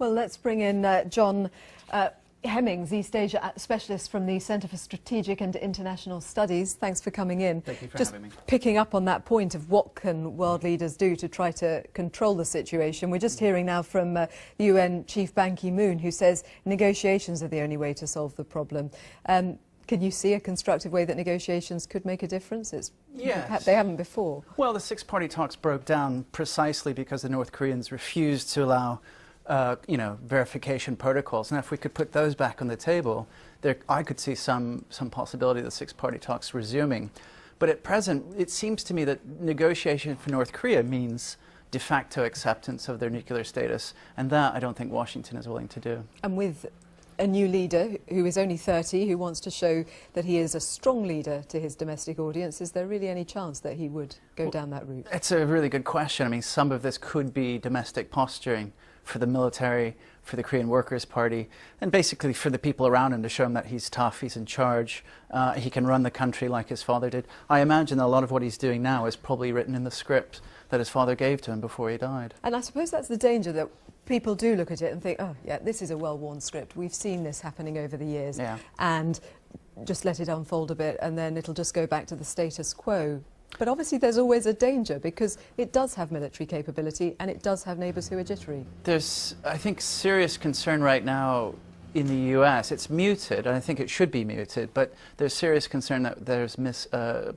Well, let's bring in John Hemmings, East Asia specialist from the Centre for Strategic and International Studies. Thanks for coming in. Thank you for having me. Picking up on that point of what can world leaders do to try to control the situation. We're just hearing now from the UN Chief Ban Ki-moon, who says negotiations are the only way to solve the problem. Can you see a constructive way that negotiations could make a difference? Yes. They haven't before. Well, the six-party talks broke down precisely because the North Koreans refused to allow verification protocols. Now, if we could put those back on the table, I could see some possibility of the six-party talks resuming. But at present, it seems to me that negotiation for North Korea means de facto acceptance of their nuclear status, and that I don't think Washington is willing to do. And with a new leader who is only 30, who wants to show that he is a strong leader to his domestic audience, is there really any chance that he would go down that route? It's a really good question. I mean, some of this could be domestic posturing for the military, for the Korean Workers' Party, and basically for the people around him to show him that he's tough, he's in charge, he can run the country like his father did. I imagine a lot of what he's doing now is probably written in the script that his father gave to him before he died. And I suppose that's the danger, that people do look at it and think, oh, yeah, this is a well-worn script. We've seen this happening over the years. Yeah. And just let it unfold a bit, and then it'll just go back to the status quo. But obviously there's always a danger, because it does have military capability and it does have neighbours who are jittery. There's, I think, serious concern right now in the US. It's muted, and I think it should be muted, but there's serious concern that there's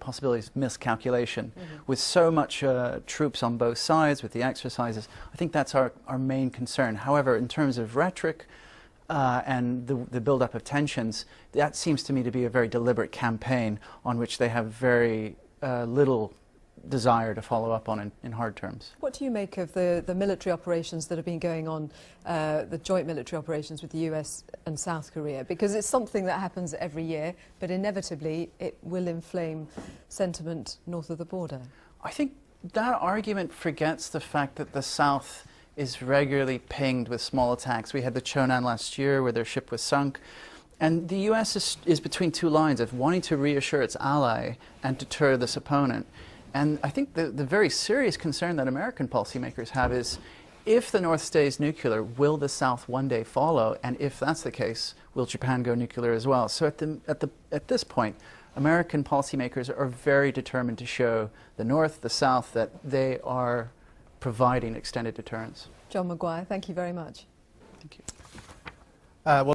possibilities of miscalculation. With so much troops on both sides, with the exercises, I think that's our main concern. However, in terms of rhetoric and the build-up of tensions, that seems to me to be a very deliberate campaign on which they have very little desire to follow up on in hard terms. What do you make of the military operations that have been going on, the joint military operations with the US and South Korea? Because it's something that happens every year, but inevitably it will inflame sentiment north of the border. I think that argument forgets the fact that the South is regularly pinged with small attacks. We had the Chonan last year where their ship was sunk. And the US is between two lines of wanting to reassure its ally and deter this opponent. And I think the very serious concern that American policymakers have is, if the North stays nuclear, will the South one day follow? And if that's the case, will Japan go nuclear as well? So at this point, American policymakers are very determined to show the North, the South, that they are providing extended deterrence. John Maguire, thank you very much. Thank you.